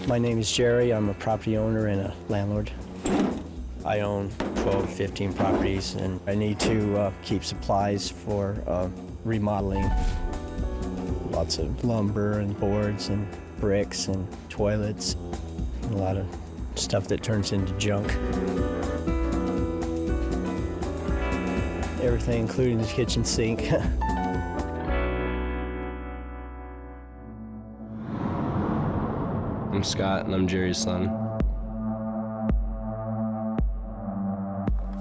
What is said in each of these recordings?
My name is Jerry. I'm a property owner and a landlord. I own 12, 15 properties, and I need to keep supplies for remodeling. Lots of lumber and boards and bricks and toilets, and a lot of stuff that turns into junk. Everything, including the kitchen sink. I'm Scott, and I'm Jerry's son.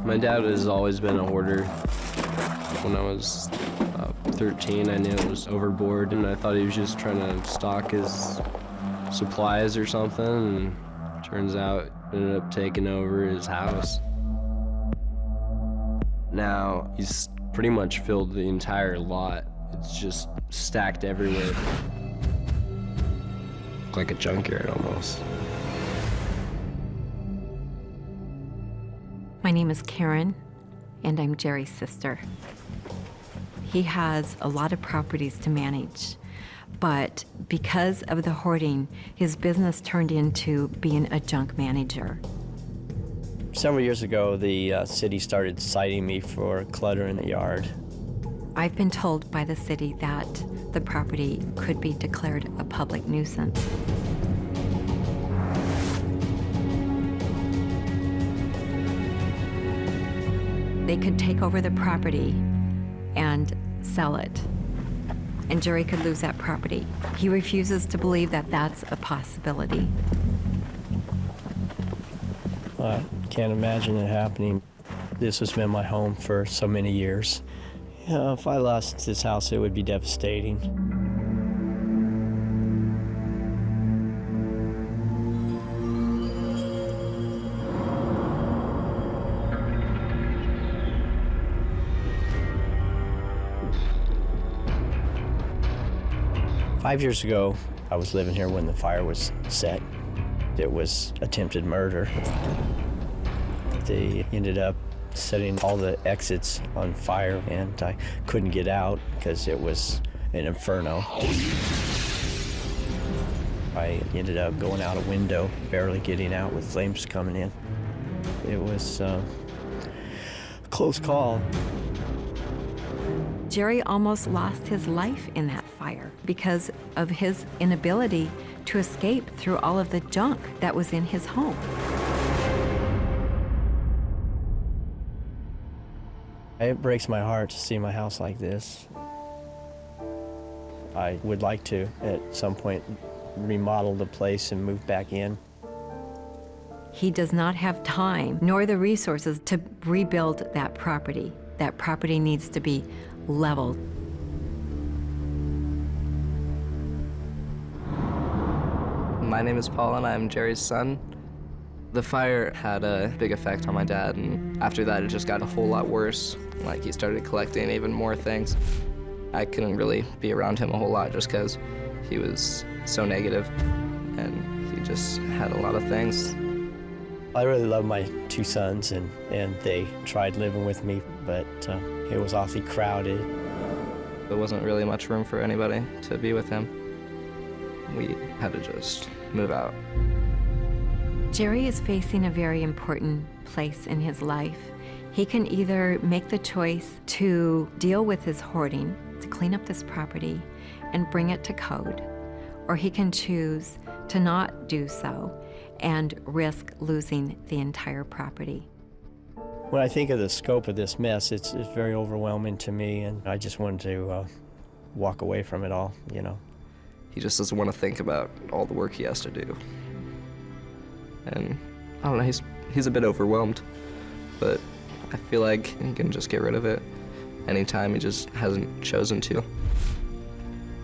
My dad has always been a hoarder. When I was 13, I knew it was overboard, and I thought he was just trying to stock his supplies or something, and turns out it ended up taking over his house. Now, he's pretty much filled the entire lot. It's just stacked everywhere. Like a junkyard almost. My name is Karen, and I'm Jerry's sister. He has a lot of properties to manage, but because of the hoarding, his business turned into being a junk manager. Several years ago, the city started citing me for clutter in the yard. I've been told by the city that the property could be declared a public nuisance. They could take over the property and sell it, and Jerry could lose that property. He refuses to believe that that's a possibility. I can't imagine it happening. This has been my home for so many years. If I lost this house, it would be devastating. 5 years ago, I was living here when the fire was set. It was attempted murder. They ended up setting all the exits on fire, and I couldn't get out because it was an inferno. I ended up going out a window, barely getting out with flames coming in. It was a close call. Jerry almost lost his life in that fire because of his inability to escape through all of the junk that was in his home. It breaks my heart to see my house like this. I would like to, at some point, remodel the place and move back in. He does not have time nor the resources to rebuild that property. That property needs to be leveled. My name is Paul, and I'm Jerry's son. The fire had a big effect on my dad, and after that, it just got a whole lot worse. Like, he started collecting even more things. I couldn't really be around him a whole lot just because he was so negative, and he just had a lot of things. I really love my two sons, and they tried living with me, but it was awfully crowded. There wasn't really much room for anybody to be with him. We had to just move out. Jerry is facing a very important place in his life. He can either make the choice to deal with his hoarding, to clean up this property and bring it to code, or he can choose to not do so and risk losing the entire property. When I think of the scope of this mess, it's very overwhelming to me, and I just wanted to walk away from it all, you know. He just doesn't want to think about all the work he has to do. And I don't know, he's a bit overwhelmed, but I feel like he can just get rid of it anytime. He just hasn't chosen to.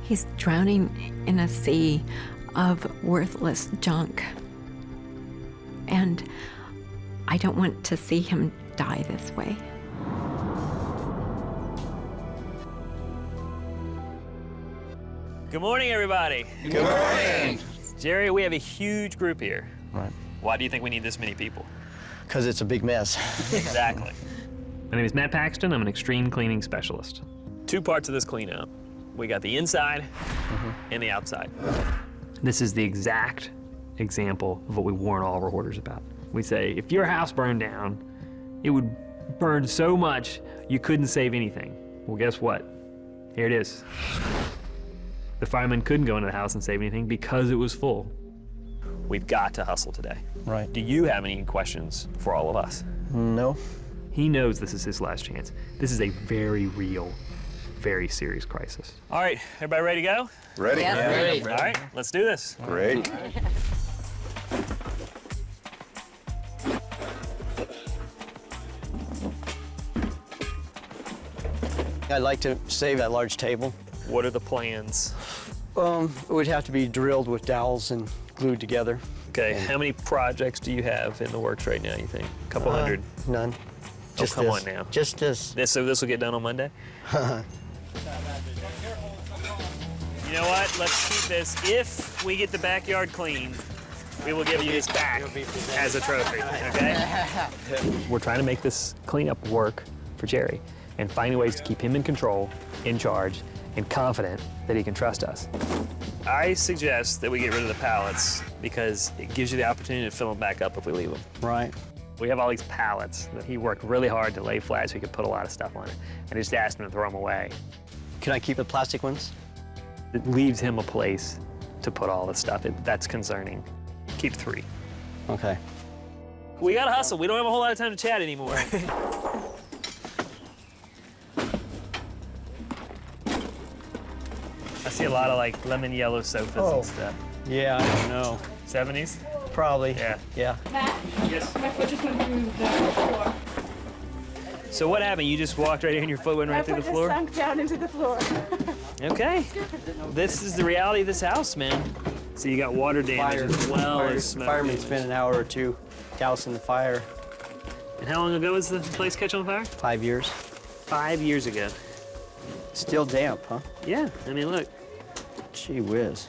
He's drowning in a sea of worthless junk. And I don't want to see him die this way. Good morning, everybody. Good morning. Jerry, we have a huge group here. Right. Why do you think we need this many people? Because it's a big mess. Exactly. My name is Matt Paxton. I'm an extreme cleaning specialist. Two parts of this cleanup. We got the inside and the outside. This is the exact example of what we warn all of our hoarders about. We say, if your house burned down, it would burn so much you couldn't save anything. Well, guess what? Here it is. The firemen couldn't go into the house and save anything because it was full. We've got to hustle today. Right. Do you have any questions for all of us? No. He knows this is his last chance. This is a very real, very serious crisis. All right, everybody ready to go? Ready? All right, let's do this. Great. I'd like to save that large table. What are the plans? It would have to be drilled with dowels and glued together. Okay, how many projects do you have in the works right now, you think? A couple hundred? None. Just come this. on now. Just this. So this will get done on Monday? You know what? Let's keep this. If we get the backyard clean, we will give you this back as a trophy, okay? We're trying to make this cleanup work for Jerry and finding ways to keep him in control, in charge, and confident that he can trust us. I suggest that we get rid of the pallets because it gives you the opportunity to fill them back up if we leave them. Right. We have all these pallets that he worked really hard to lay flat so he could put a lot of stuff on it. And I just asked him to throw them away. Can I keep the plastic ones? It leaves him a place to put all the stuff. That's concerning. Keep 3. Okay. We gotta hustle. We don't have a whole lot of time to chat anymore. I see a lot of like lemon yellow sofas and stuff. Yeah, I don't know. 70s? Probably. Yeah. Yeah. Matt? Yes. My foot just went through the floor. So what happened? You just walked right in and your foot went right through the floor? My foot just sunk down into the floor. Okay. This is the reality of this house, man. So you got water damage as well as smoke Firemen damage. spent an hour or two dousing the fire. And how long ago was the place catch on fire? 5 years. 5 years ago. Still damp, huh? Yeah, I mean, look. Gee whiz.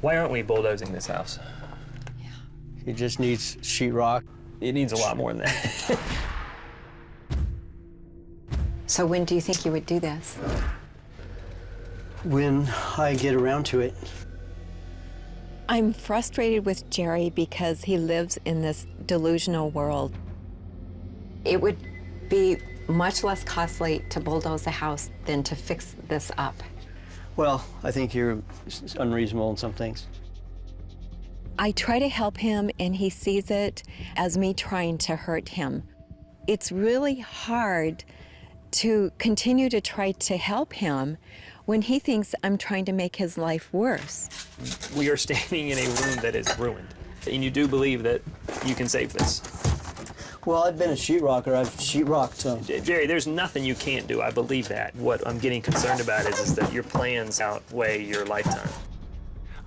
Why aren't we bulldozing this house? He just needs sheetrock. It needs a lot more than that. So when do you think you would do this? When I get around to it. I'm frustrated with Jerry because he lives in this delusional world. It would be much less costly to bulldoze a house than to fix this up. Well, I think you're unreasonable in some things. I try to help him, and he sees it as me trying to hurt him. It's really hard to continue to try to help him when he thinks I'm trying to make his life worse. We are standing in a room that is ruined. And you do believe that you can save this. Well, I've been a sheetrocker. I've sheetrocked. Jerry, there's nothing you can't do. I believe that. What I'm getting concerned about is that your plans outweigh your lifetime.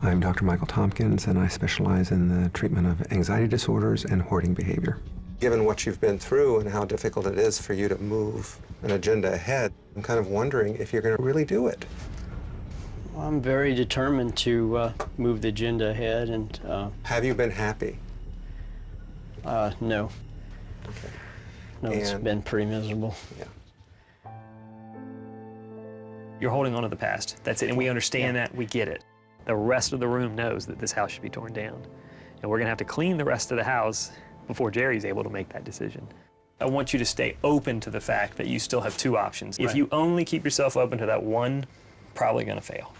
I'm Dr. Michael Tompkins, and I specialize in the treatment of anxiety disorders and hoarding behavior. Given what you've been through and how difficult it is for you to move an agenda ahead, I'm kind of wondering if you're going to really do it. I'm very determined to move the agenda ahead, and Have you been happy? no. Okay. No, it's And- been pretty miserable. Yeah. You're holding on to the past. That's it. And we understand that. We get it. The rest of the room knows that this house should be torn down. And we're going to have to clean the rest of the house before Jerry's able to make that decision. I want you to stay open to the fact that you still have 2 options. If Right. you only keep yourself open to that one, probably going to fail.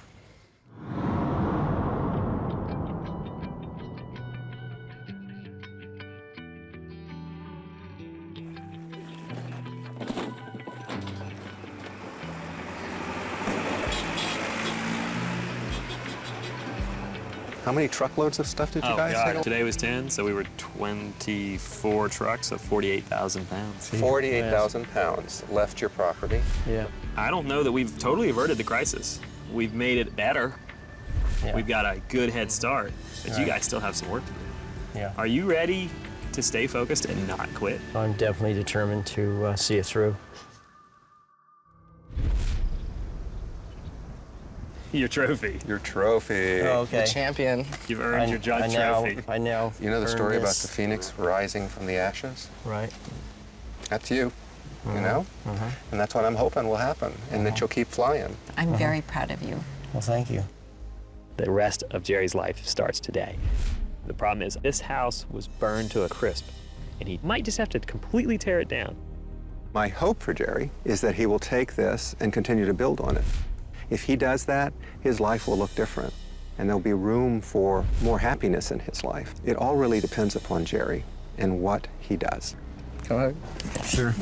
How many truckloads of stuff did you guys take? Today was 10, so we were 24 trucks of 48,000 pounds. 48,000 pounds left your property. Yeah. I don't know that we've totally averted the crisis. We've made it better. Yeah. We've got a good head start, but you guys still have some work to do. Yeah. Are you ready to stay focused and not quit? I'm definitely determined to see it through. Your trophy. Your trophy. Oh, okay. The champion. You've earned your judge trophy. I now. You know the earned story about this. the phoenix rising from the ashes? Right. That's you. you know? And that's what I'm hoping will happen, and that you'll keep flying. I'm very proud of you. Well, thank you. The rest of Jerry's life starts today. The problem is this house was burned to a crisp, and he might just have to completely tear it down. My hope for Jerry is that he will take this and continue to build on it. If he does that, his life will look different, and there'll be room for more happiness in his life. It all really depends upon Jerry and what he does. Go ahead. Sure.